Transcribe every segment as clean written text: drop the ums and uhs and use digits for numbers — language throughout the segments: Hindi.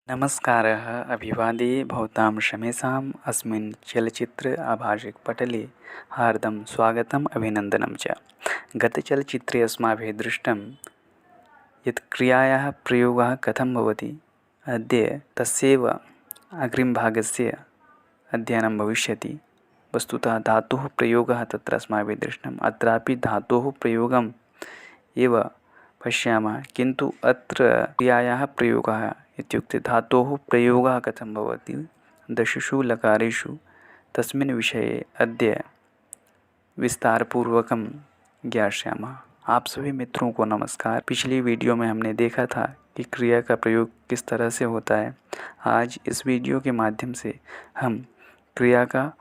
नमस्कारः अभिवादये भवतां शमेषाम् अस्मिन् चलच्चित्र आभाषिकपटले हार्दं स्वागतम् अभिनन्दनं च। गतचलच्चित्रे अस्माभिः दृष्टं यत् क्रियायाः प्रयोगः कथं भवति। अद्य तस्यैव अग्रिमभागस्य अध्ययनं भविष्यति। वस्तुतः धातोः प्रयोगः तत्र अस्माभिः दृष्टम्। अत्रापि धातोः प्रयोगम् एव पश्यामः, किन्तु अत्र क्रियायाः प्रयोगः इत्युक्ते धातोः प्रयोगः कथं भवति दशसु लकारेषु, तस्मिन् विषये अद्य विस्तारपूर्वकं ज्ञास्यामः। आप सभी मित्रों को नमस्कार। पिछली वीडियो में हमने देखा था कि क्रिया का प्रयोग किस तरह से होता है। आज इस वीडियो के माध्यम से हम क्रिया का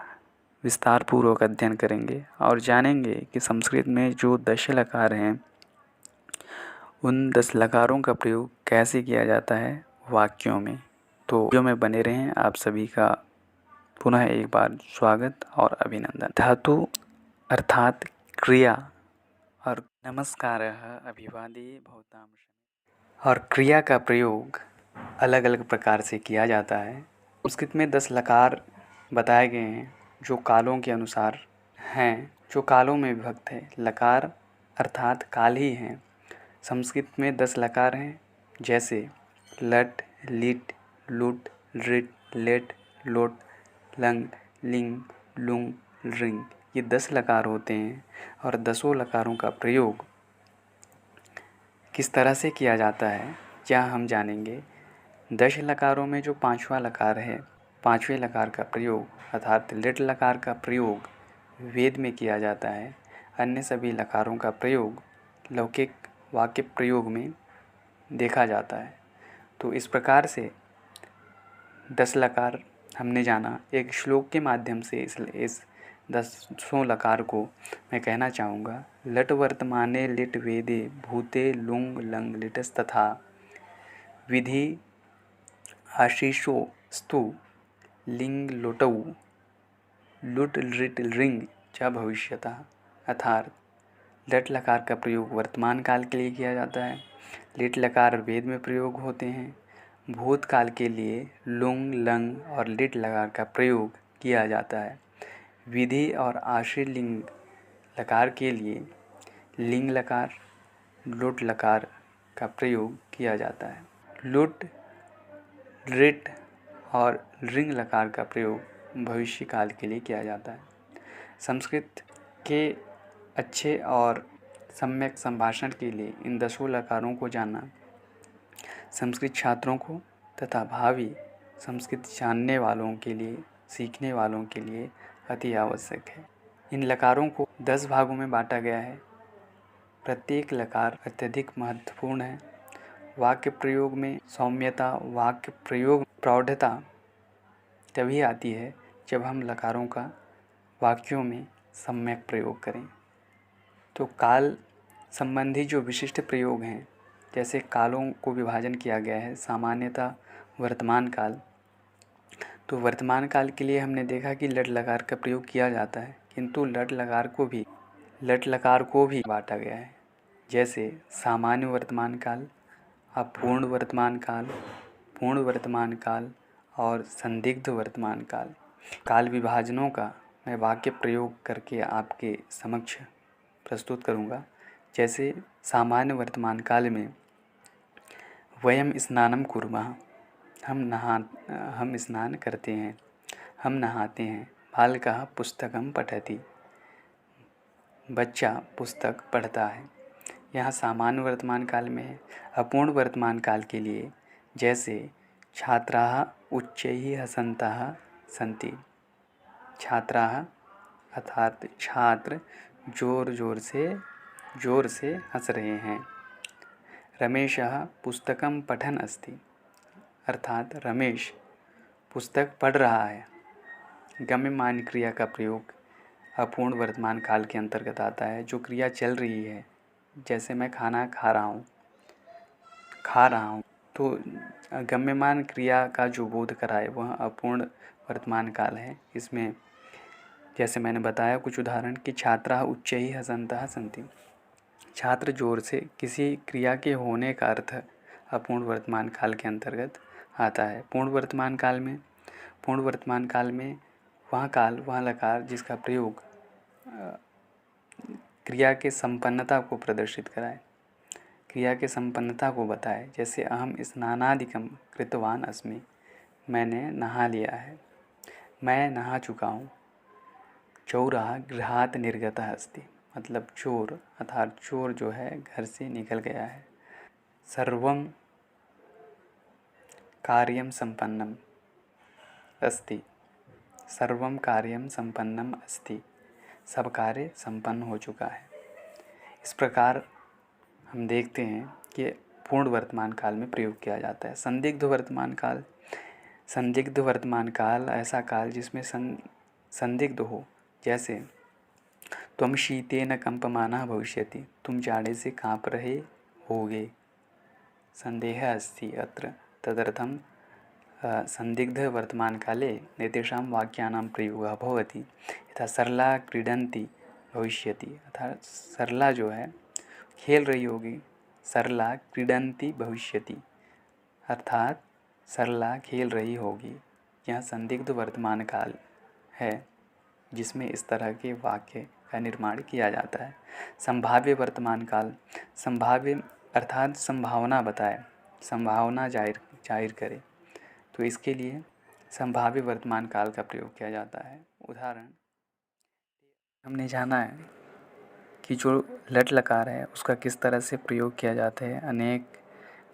विस्तारपूर्वक अध्ययन करेंगे और जानेंगे कि संस्कृत में जो 10 लकार हैं, उन 10 लकारों का प्रयोग कैसे किया जाता है वाक्यों में। तो वीडियो में बने रहें। आप सभी का पुनः एक बार स्वागत और अभिनंदन। धातु अर्थात क्रिया और नमस्कारः अभिवादये भवतां। और क्रिया का प्रयोग अलग अलग प्रकार से किया जाता है। संस्कृत में 10 लकार बताए गए हैं जो कालों के अनुसार हैं, जो कालों में विभक्त है। लकार अर्थात काल ही हैं। संस्कृत में 10 लकार हैं, जैसे लट, लिट, लुट, लिट, लेट, लोट, लंग, लिंग, लुंग, रिंग। ये 10 लकार होते हैं और 10 लकारों का प्रयोग किस तरह से किया जाता है यह हम जानेंगे। 10 लकारों में जो 5वां लकार है, 5वें लकार का प्रयोग अर्थात लिट लकार का प्रयोग वेद में किया जाता है। अन्य सभी लकारों का प्रयोग लौकिक वाक्य प्रयोग में देखा जाता है। तो इस प्रकार से 10 लकार हमने जाना। एक श्लोक के माध्यम से इस 10 लकार को मैं कहना चाहूँगा। लट वर्तमाने लिट वेदे भूते लुंग लंग लिटस्तथा विधि आशीषो स्तु लिंग लुटौ लुट लिट रिंग च भविष्यतः। अर्थात लट लकार का प्रयोग वर्तमान काल के लिए किया जाता है। लिट लकार वेद में प्रयोग होते हैं। भूतकाल के लिए लुंग लंग और लिट लकार का प्रयोग किया जाता है। विधि और आश्रय लिंग लकार के लिए लिंग लकार, लुट लकार का प्रयोग किया जाता है। लुट, लिट और रिंग लकार का प्रयोग भविष्य काल के लिए किया जाता है। संस्कृत के अच्छे और सम्यक संभाषण के लिए इन 10 लकारों को जानना संस्कृत छात्रों को तथा भावी संस्कृत जानने वालों के लिए, सीखने वालों के लिए अति आवश्यक है। इन लकारों को 10 भागों में बांटा गया है। प्रत्येक लकार अत्यधिक महत्वपूर्ण है। वाक्य प्रयोग में सौम्यता, वाक्य प्रयोग प्रौढ़ता तभी आती है जब हम लकारों का वाक्यों में सम्यक प्रयोग करें। तो काल संबंधी जो विशिष्ट प्रयोग हैं, जैसे कालों को विभाजन किया गया है सामान्यतः वर्तमान काल। तो वर्तमान काल के लिए हमने देखा कि लट लकार का प्रयोग किया जाता है, किंतु लट लकार को भी बांटा गया है। जैसे सामान्य वर्तमान काल, अपूर्ण वर्तमान काल, पूर्ण वर्तमान काल और संदिग्ध वर्तमान काल। काल विभाजनों का मैं वाक्य प्रयोग करके आपके समक्ष प्रस्तुत करूँगा। जैसे सामान्य वर्तमान काल में वयम स्नानं कुर्मः, हम स्नान करते हैं, हम नहाते हैं। बालकः पुस्तकं पठति, बच्चा पुस्तक पढ़ता है। यहाँ सामान्य वर्तमान काल में है। अपूर्ण वर्तमान काल के लिए जैसे छात्राः उच्चैः हसन्तः सन्ति। छात्राः अर्थात छात्र जोर से हंस रहे हैं। रमेशः पुस्तकं पठन् अस्ति, अर्थात रमेश पुस्तक पढ़ रहा है। गम्यमान क्रिया का प्रयोग अपूर्ण वर्तमान काल के अंतर्गत आता है, जो क्रिया चल रही है। जैसे मैं खाना खा रहा हूँ, तो गम्यमान क्रिया का जो बोध कराए वह अपूर्ण वर्तमान काल है। इसमें जैसे मैंने बताया कुछ उदाहरण कि छात्राः उच्चैः हसन्तः सन्ति। छात्र जोर से, किसी क्रिया के होने का अर्थ अपूर्ण वर्तमान काल के अंतर्गत आता है। पूर्ण वर्तमान काल में वह लकार जिसका प्रयोग क्रिया के संपन्नता को प्रदर्शित कराए, क्रिया के संपन्नता को बताए। जैसे अहम स्नानादिकम कृतवान अस्मि, मैंने नहा लिया है, मैं नहा चुका हूँ। चौरः गृहात् निर्गतः अस्ति, मतलब चोर अर्थात चोर जो है घर से निकल गया है। सर्वं कार्यं संपन्नम अस्ति, सर्वं कार्यं संपन्नम अस्ति, सब कार्य संपन्न हो चुका है। इस प्रकार हम देखते हैं कि पूर्ण वर्तमान काल में प्रयोग किया जाता है। संदिग्ध वर्तमान काल ऐसा काल जिसमें संदिग्ध हो। जैसे त्वं शीतेन कंपमानः भविष्यति, तुम जाड़े से काँप रहे होगे। संदेहः अस्ति अत्र, तदर्थं संदिग्ध वर्तमान काले एतेषां वाक्यानां प्रयोगः भवति। यथा सरला क्रीडन्ति भविष्यति, अर्थात सरला जो है खेल रही होगी, सरला क्रीडन्ति भविष्यति अर्थात सरला खेल रही होगी। यह संदिग्ध वर्तमान काल है जिसमें इस तरह के वाक्य का निर्माण किया जाता है। संभाव्य वर्तमान काल, संभाव्य अर्थात संभावना बताए, संभावना जाहिर करे, तो इसके लिए संभाव्य वर्तमान काल का प्रयोग किया जाता है। उदाहरण हमने जाना है कि जो लट लकार है उसका किस तरह से प्रयोग किया जाता है अनेक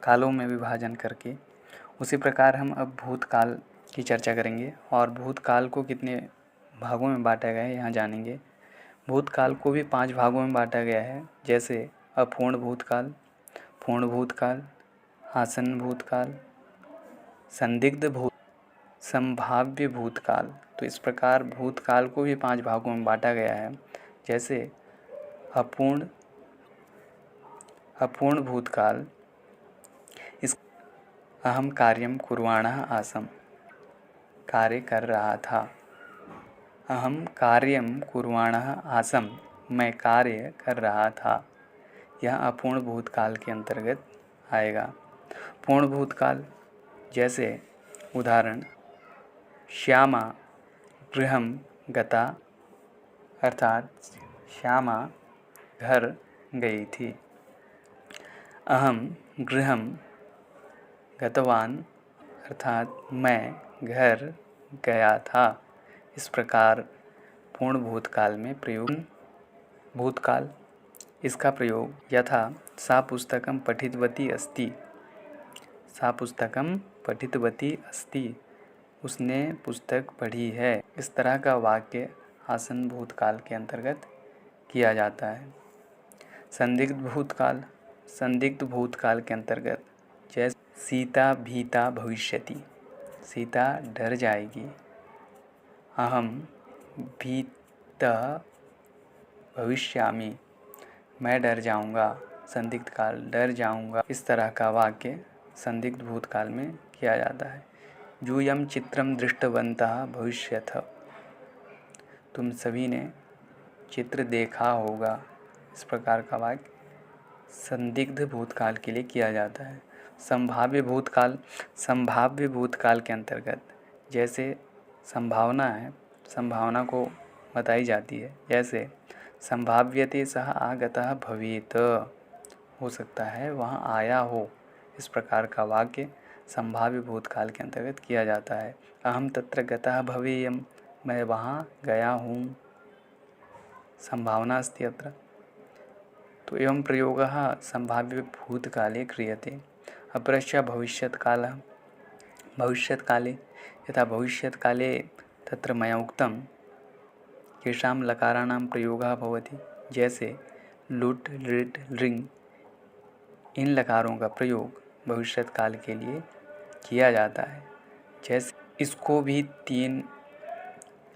कालों में विभाजन करके। उसी प्रकार हम अब भूतकाल की चर्चा करेंगे और भूतकाल को कितने भागों में बांटा गया है यहाँ जानेंगे। भूतकाल को भी 5 भागों में बांटा गया है, जैसे अपूर्ण भूतकाल, पूर्ण भूतकाल, आसन्न भूतकाल, संदिग्ध संभाव्य भूतकाल। तो इस प्रकार भूतकाल को भी 5 भागों में बांटा गया है। जैसे अपूर्ण भूतकाल, इस अहम कार्यम कुर्वाणः आसम, कार्य कर रहा था। अहम कार्यम कुर्वाणः आसम, मैं कार्य कर रहा था। यह अपूर्ण भूतकाल के अंतर्गत आएगा। पूर्ण भूतकाल, जैसे उदाहरण श्यामा गृहं गता, अर्थात श्यामा घर गई थी। अहम गृहं गतवान, अर्थात मैं घर गया था। इस प्रकार पूर्ण भूतकाल में प्रयोग। भूतकाल, इसका प्रयोग यथा सा पुस्तकं पठितवती अस्ति, सा पुस्तकं पठितवती अस्ति, उसने पुस्तक पढ़ी है। इस तरह का वाक्य आसन्न भूतकाल के अंतर्गत किया जाता है। संदिग्ध भूतकाल के अंतर्गत जैसे सीता भीता भविष्यति, सीता डर जाएगी। अहम भीतः भविष्यामि, मैं डर जाऊंगा। संदिग्ध काल, डर जाऊंगा। इस तरह का वाक्य संदिग्ध भूतकाल में किया जाता है। यूयं चित्रं दृष्टवन्तः भविष्यथ, तुम सभी ने चित्र देखा होगा। इस प्रकार का वाक्य संदिग्ध भूतकाल के लिए किया जाता है। संभाव्य भूतकाल के अंतर्गत जैसे संभावना है, संभावना को बताई जाती है। जैसे संभाव्यते सः आगतः भवेत्, हो सकता है वहाँ आया हो। इस प्रकार का वाक्य संभाव्य भूतकाल के अंतर्गत किया जाता है। अहम तत्र गतः भवेयम, मैं वहाँ गया हूँ। संभावना अस्ति अत्र। तो एवं प्रयोगः संभाव्य भूतकाले क्रियते। अपरश्च भविष्यत्कालः, भविष्यत्काले यथा भविष्यत्काले तत्र मया उक्तं येषां लकाराणां प्रयोगः भवति। जैसे लुट् लिट् लिङ्, इन लकारों का प्रयोग भविष्यत्काल के लिए किया जाता है। जैसे इसको भी 3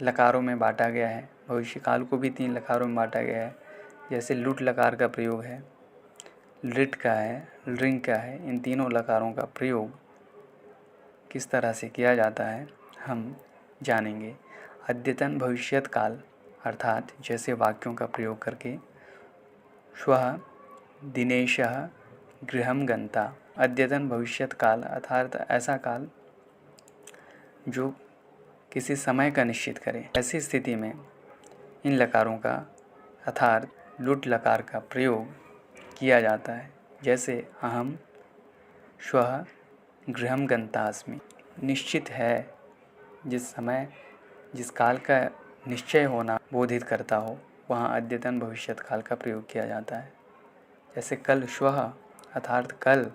लकारों में बांटा गया है, भविष्यकाल को भी 3 लकारों में बांटा गया है। जैसे लुट लकार का प्रयोग है, लिट का है, रिंग का है। इन तीनों लकारों का प्रयोग किस तरह से किया जाता है हम जानेंगे। अद्यतन भविष्यत्काल, अर्थात जैसे वाक्यों का प्रयोग करके श्वः दिनेशः गृहम गंता। अद्यतन भविष्यत काल अर्थात ऐसा काल जो किसी समय का निश्चित करे। ऐसी स्थिति में इन लकारों का अर्थात लुट लकार का प्रयोग किया जाता है। जैसे अहम श्वः गृहम गंतास्मि। निश्चित है, जिस समय जिस काल का निश्चय होना बोधित करता हो वहाँ अद्यतन भविष्यत काल का प्रयोग किया जाता है। जैसे कल श्वः अर्थात कल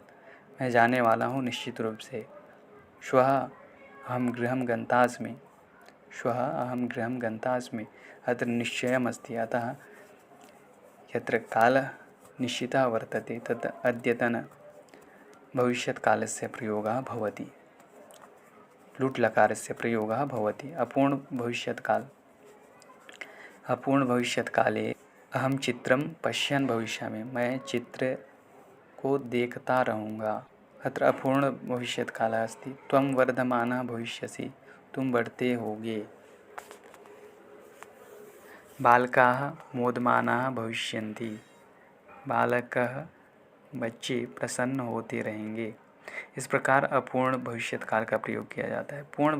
मैं जाने वाला हूँ निश्चित रूप से। श्वः अहम गृहम गन्तास्मि। श्वः अहम गृहम गन्तास्मि अत्र निश्चयमस्ति। अतः यत्र कालः निश्चितः वर्तते तत् अद्यतन भविष्यत्कालस्य प्रयोगः भवति। लुट् लकारस्य प्रयोगः भवति। अपूर्ण भविष्यत्काल। अपूर्ण भविष्यत्काले अहम चित्रम पश्यन् भविष्यामि। मैं चित्र को देखता रहूँगा। अत्र अपूर्ण भविष्यत्कालः अस्ति। त्वं वर्धमानः भविष्यसि। तुम बढ़ते होगे। बालकाः मोदमानाः भविष्यन्ति। बालकः बच्चे प्रसन्न होते रहेंगे। इस प्रकार अपूर्ण भविष्यत्काल का प्रयोग किया जाता है। पूर्ण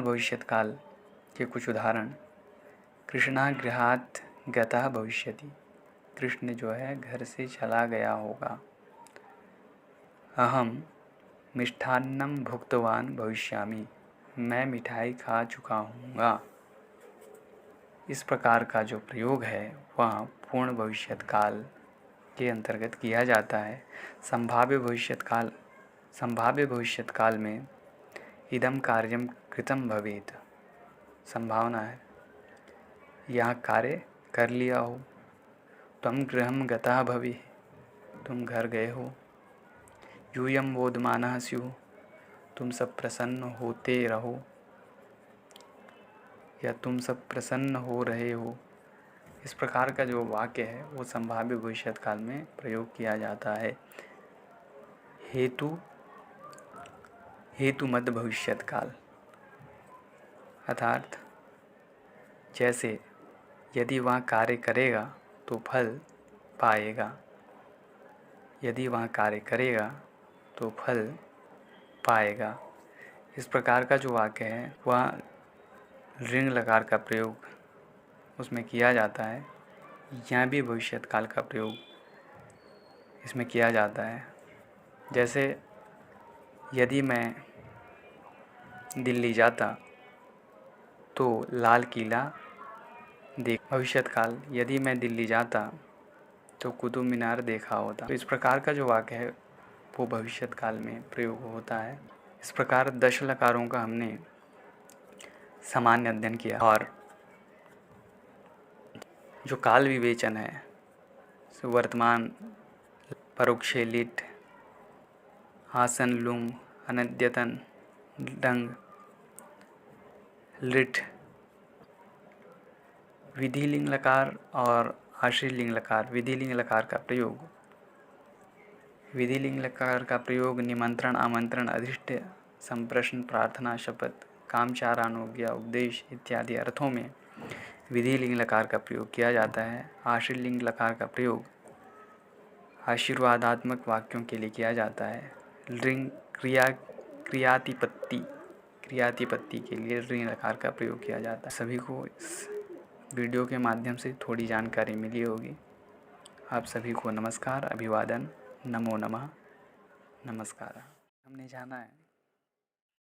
भविष्यत्काल के कुछ उदाहरण। कृष्णः गृहात् गतः भविष्यति। कृष्ण जो है घर से चला गया होगा। अहम मिष्ठान्नं भुक्तवान् भविष्यामि। मैं मिठाई खा चुका हूँगा। इस प्रकार का जो प्रयोग है वह पूर्ण भविष्यत्काल के अंतर्गत किया जाता है। संभाव्य भविष्यत्काल में इदम कार्यम कृतं भवेत्। संभावना है यह कार्य कर लिया हो। त्वं गृहं गतः भवेः। तुम घर गए हो। यूयं मोदमानः स्युः। तुम सब प्रसन्न होते रहो या तुम सब प्रसन्न हो रहे हो। इस प्रकार का जो वाक्य है वो संभाव्य भविष्यत्काल में प्रयोग किया जाता है। हेतु मध्य भविष्यत्काल अर्थात जैसे यदि वह कार्य करेगा तो फल पाएगा। यदि वह कार्य करेगा तो फल पाएगा। इस प्रकार का जो वाक्य है वह ऋण लकार का प्रयोग उसमें किया जाता है। यहाँ भी भविष्यत्काल का प्रयोग इसमें किया जाता है। जैसे यदि मैं दिल्ली जाता तो लाल किला देख। भविष्यत्काल यदि मैं दिल्ली जाता तो कुतुब मीनार देखा होता। तो इस प्रकार का जो वाक्य है वो भविष्यत्काल में प्रयोग होता है। इस प्रकार 10 लकारों का हमने सामान्य अध्ययन किया। और जो काल विवेचन है वर्तमान, परोक्षे लिट, आसन लुंग, अनद्यतन डंग, लिट, विधि लिंग लकार और आश्रित लिंग लकार। विधि लिंग लकार का प्रयोग निमंत्रण, आमंत्रण, अधिष्ट, संप्रश्न, प्रार्थना, शपथ, कामचार, अनुज्ञा, उपदेश इत्यादि अर्थों में विधि लिंग लकार का प्रयोग किया जाता है। आश्रित लिंग लकार का प्रयोग आशीर्वादात्मक वाक्यों के लिए किया जाता है। लिंग क्रियातिपत्ति के लिए ऋण लकार का प्रयोग किया जाता है। सभी को इस वीडियो के माध्यम से थोड़ी जानकारी मिली होगी। आप सभी को नमस्कार, अभिवादन, नमो नमः, नमस्कार। हमने जाना है